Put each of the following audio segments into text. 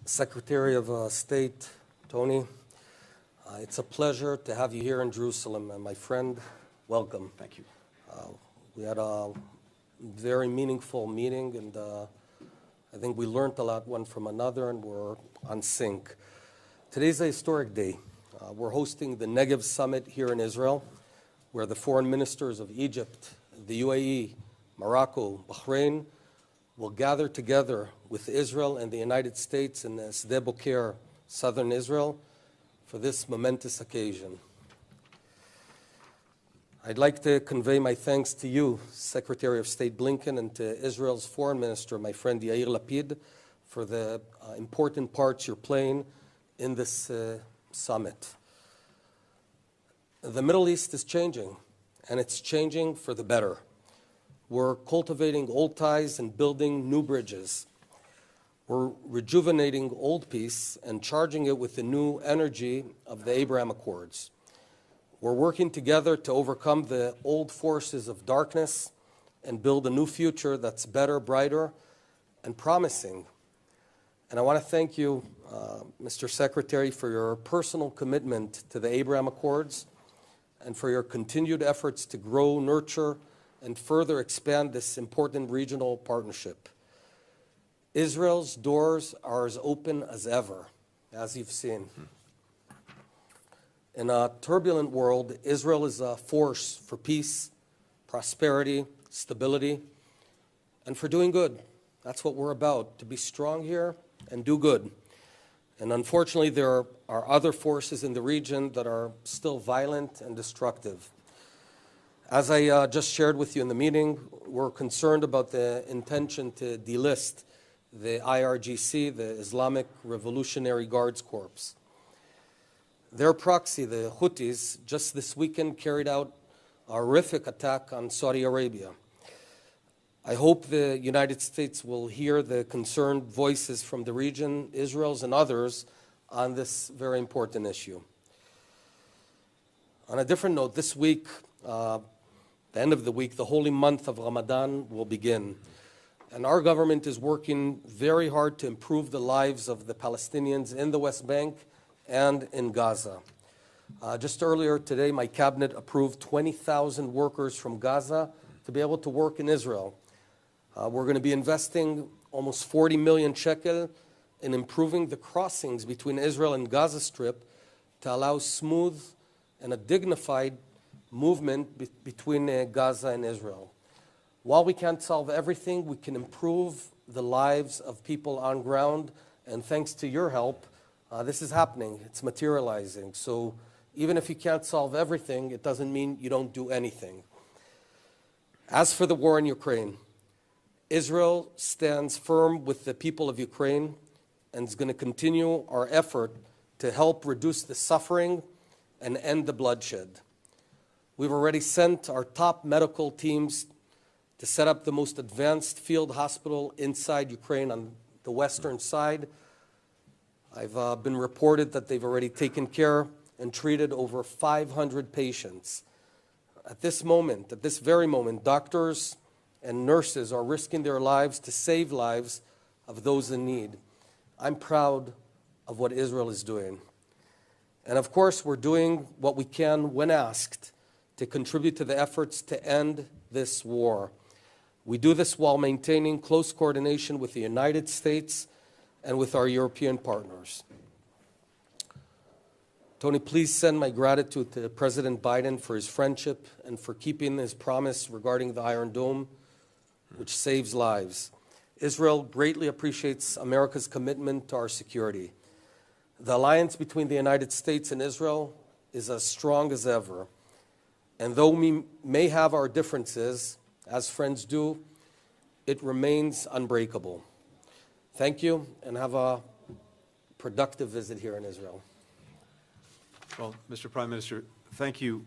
Secretary of State, Tony, it's a pleasure to have you here in Jerusalem. And my friend, welcome. Thank you. We had a very meaningful meeting, and I think we learned a lot one from another, and we're on sync. Today's a historic day. We're hosting the Negev Summit here in Israel, where the foreign ministers of Egypt, the UAE, Morocco, Bahrain, will gather together with Israel and the United States in Sde-Boker, southern Israel, for this momentous occasion. I'd like to convey my thanks to you, Secretary of State Blinken, and to Israel's Foreign Minister, my friend Yair Lapid, for the important parts you're playing in this summit. The Middle East is changing, and it's changing for the better. We're cultivating old ties and building new bridges. We're rejuvenating old peace and charging it with the new energy of the Abraham Accords. We're working together to overcome the old forces of darkness and build a new future that's better, brighter, and promising. And I want to thank you, Mr. Secretary, for your personal commitment to the Abraham Accords and for your continued efforts to grow, nurture, and further expand this important regional partnership. Israel's doors are as open as ever, as you've seen. In a turbulent world, Israel is a force for peace, prosperity, stability, and for doing good. That's what we're about, to be strong here and do good. And unfortunately, there are other forces in the region that are still violent and destructive. As I just shared with you in the meeting, we're concerned about the intention to delist the IRGC, the Islamic Revolutionary Guards Corps. Their proxy, the Houthis, just this weekend carried out a horrific attack on Saudi Arabia. I hope the United States will hear the concerned voices from the region, Israel's and others, on this very important issue. On a different note, this week, the end of the week, the holy month of Ramadan will begin. And our government is working very hard to improve the lives of the Palestinians in the West Bank and in Gaza. Just earlier today, my cabinet approved 20,000 workers from Gaza to be able to work in Israel. We're going to be investing almost 40 million shekel in improving the crossings between Israel and Gaza Strip to allow smooth and a dignified movement between Gaza and Israel. While we can't solve everything, we can improve the lives of people on ground, and thanks to your help, this is happening. It's materializing. So even if you can't solve everything, it doesn't mean you don't do anything. As for the war in Ukraine, Israel stands firm with the people of Ukraine and is going to continue our effort to help reduce the suffering and end the bloodshed. We've already sent our top medical teams to set up the most advanced field hospital inside Ukraine on the western side. I've been reported that they've already taken care and treated over 500 patients. At this moment, at this very moment, doctors and nurses are risking their lives to save lives of those in need. I'm proud of what Israel is doing. And of course, we're doing what we can when asked to contribute to the efforts to end this war. We do this while maintaining close coordination with the United States and with our European partners. Tony, please send my gratitude to President Biden for his friendship and for keeping his promise regarding the Iron Dome, which saves lives. Israel greatly appreciates America's commitment to our security. The alliance between the United States and Israel is as strong as ever. And though we may have our differences, as friends do, it remains unbreakable. Thank you, and have a productive visit here in Israel. Well, Mr. Prime Minister, thank you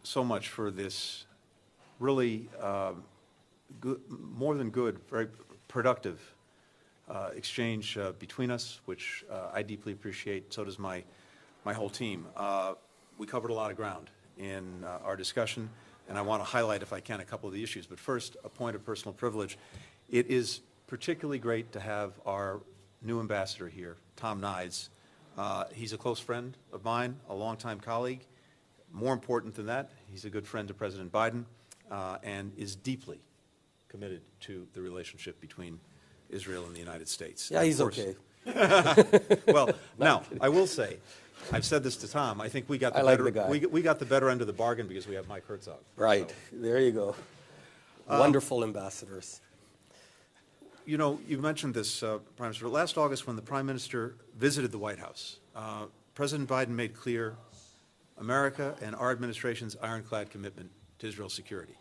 so much for this really good, more than good, very productive exchange between us, which I deeply appreciate. So does my whole team. We covered a lot of ground in our discussion, and I want to highlight, if I can, a couple of the issues. But first, a point of personal privilege. It is particularly great to have our new ambassador here, Tom Nides. He's a close friend of mine, a longtime colleague. More important than that, he's a good friend to President Biden and is deeply committed to the relationship between Israel and the United States. Yeah, he's okay. Well, now, I will say, I've said this to Tom, I think we got the we got the better end of the bargain because we have Mike Herzog. Right, so. There you go. Wonderful ambassadors. You know, you mentioned this, Prime Minister. Last August, when the Prime Minister visited the White House, President Biden made clear America and our administration's ironclad commitment to Israel's security.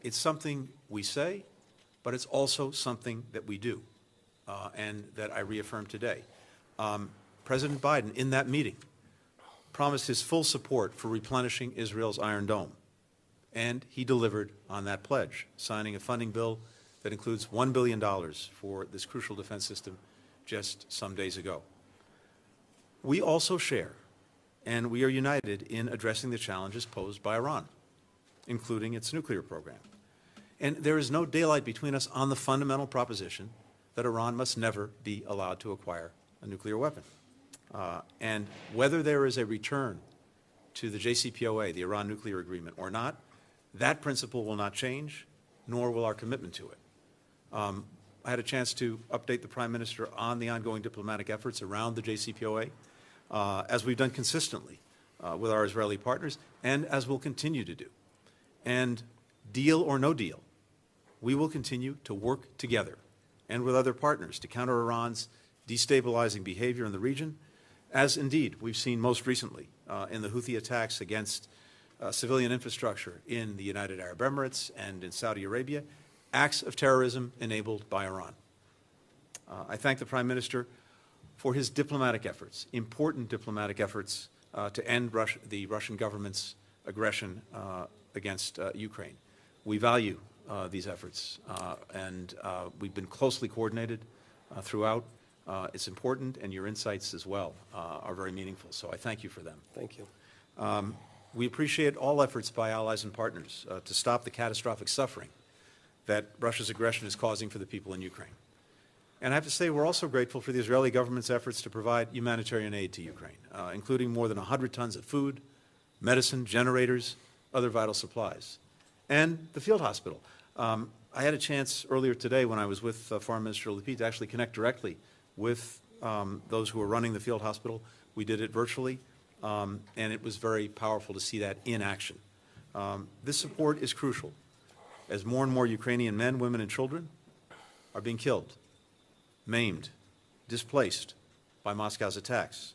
It's something we say, but it's also something that we do, and that I reaffirm today. President Biden, in that meeting, promised his full support for replenishing Israel's Iron Dome, and he delivered on that pledge, signing a funding bill that includes $1 billion for this crucial defense system just some days ago. We also share, and we are united in addressing the challenges posed by Iran, including its nuclear program. And there is no daylight between us on the fundamental proposition that Iran must never be allowed to acquire a nuclear weapon. And whether there is a return to the JCPOA, the Iran nuclear agreement, or not, that principle will not change, nor will our commitment to it. I had a chance to update the Prime Minister on the ongoing diplomatic efforts around the JCPOA, as we've done consistently with our Israeli partners, and as we'll continue to do. And deal or no deal, we will continue to work together and with other partners to counter Iran's destabilizing behavior in the region, as indeed we've seen most recently in the Houthi attacks against civilian infrastructure in the United Arab Emirates and in Saudi Arabia, acts of terrorism enabled by Iran. I thank the Prime Minister for his diplomatic efforts, important diplomatic efforts to end the Russian government's aggression against Ukraine. We value these efforts, and we've been closely coordinated throughout. It's important, and your insights as well are very meaningful, so I thank you for them. Thank you. We appreciate all efforts by allies and partners to stop the catastrophic suffering that Russia's aggression is causing for the people in Ukraine. And I have to say, we're also grateful for the Israeli government's efforts to provide humanitarian aid to Ukraine, including more than 100 tons of food, medicine, generators, other vital supplies, and the field hospital. I had a chance earlier today when I was with Foreign Minister Lapid to actually connect directly with those who are running the field hospital. We did it virtually, and it was very powerful to see that in action. This support is crucial as more and more Ukrainian men, women, and children are being killed, maimed, displaced by Moscow's attacks.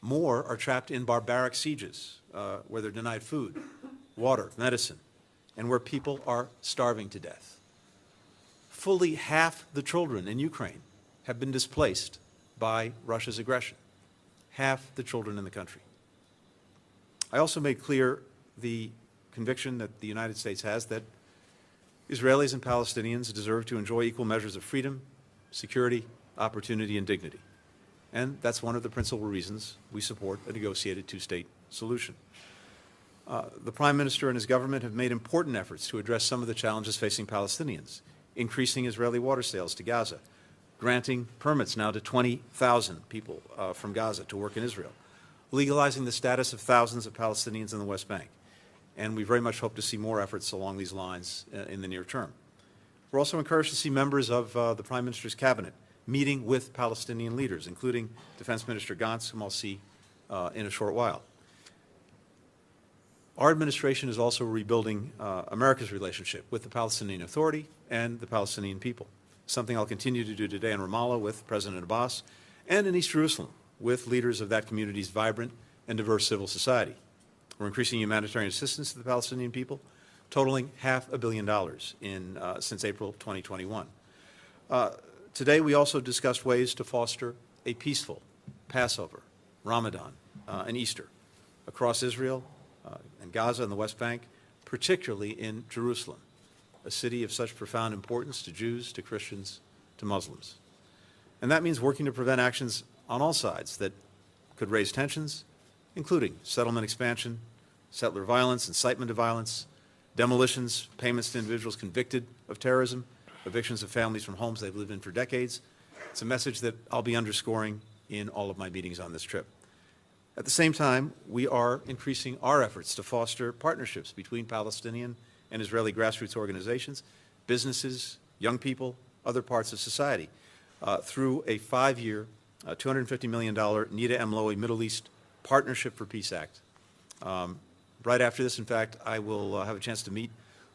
More are trapped in barbaric sieges where they're denied food, water, medicine, and where people are starving to death. Fully half the children in Ukraine have been displaced by Russia's aggression. Half the children in the country. I also made clear the conviction that the United States has that Israelis and Palestinians deserve to enjoy equal measures of freedom, security, opportunity, and dignity. And that's one of the principal reasons we support a negotiated two-state solution. The Prime Minister and his government have made important efforts to address some of the challenges facing Palestinians, increasing Israeli water sales to Gaza, granting permits now to 20,000 people from Gaza to work in Israel, legalizing the status of thousands of Palestinians in the West Bank. And we very much hope to see more efforts along these lines in the near term. We're also encouraged to see members of the Prime Minister's cabinet meeting with Palestinian leaders, including Defense Minister Gantz, whom I'll see in a short while. Our administration is also rebuilding America's relationship with the Palestinian Authority and the Palestinian people, something I'll continue to do today in Ramallah with President Abbas and in East Jerusalem with leaders of that community's vibrant and diverse civil society. We're increasing humanitarian assistance to the Palestinian people, totaling $500 million since April 2021. Today, we also discussed ways to foster a peaceful Passover, Ramadan, and Easter across Israel and Gaza and the West Bank, particularly in Jerusalem, a city of such profound importance to Jews, to Christians, to Muslims. And that means working to prevent actions on all sides that could raise tensions, including settlement expansion, settler violence, incitement to violence, demolitions, payments to individuals convicted of terrorism, evictions of families from homes they've lived in for decades, It's a message that I'll be underscoring in all of my meetings on this trip. At the same time, we are increasing our efforts to foster partnerships between Palestinian and Israeli grassroots organizations, businesses, young people, other parts of society, through a 5-year, $250 million Nida M. Lowy Middle East Partnership for Peace Act. Right after this, in fact, I will have a chance to meet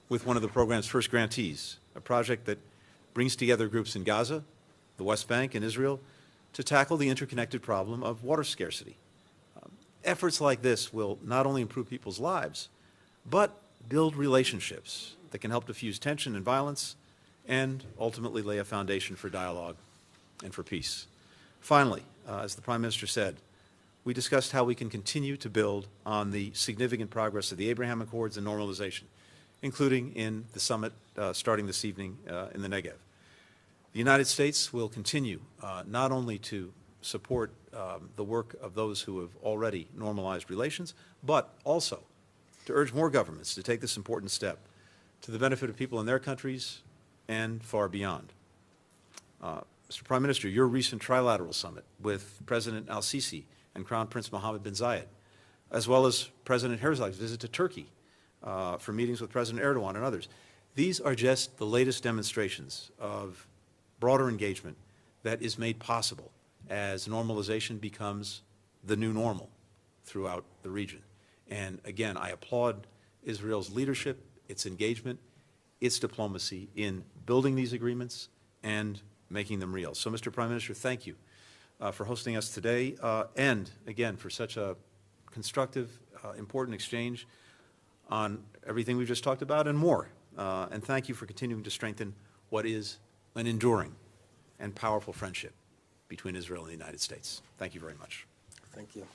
with one of the program's first grantees, a project that brings together groups in Gaza, the West Bank, and Israel to tackle the interconnected problem of water scarcity. Efforts like this will not only improve people's lives, but build relationships that can help diffuse tension and violence and ultimately lay a foundation for dialogue and for peace. Finally, as the Prime Minister said, we discussed how we can continue to build on the significant progress of the Abraham Accords and normalization, including in the summit starting this evening in the Negev. The United States will continue not only to support the work of those who have already normalized relations, but also to urge more governments to take this important step to the benefit of people in their countries and far beyond. Mr. Prime Minister, your recent trilateral summit with President al-Sisi and Crown Prince Mohammed bin Zayed, as well as President Herzog's visit to Turkey for meetings with President Erdogan and others, these are just the latest demonstrations of broader engagement that is made possible as normalization becomes the new normal throughout the region. And again, I applaud Israel's leadership, its engagement, its diplomacy in building these agreements and making them real. So, Mr. Prime Minister, thank you for hosting us today and, again, for such a constructive, important exchange on everything we've just talked about and more. And thank you for continuing to strengthen what is an enduring and powerful friendship between Israel and the United States. Thank you very much. Thank you.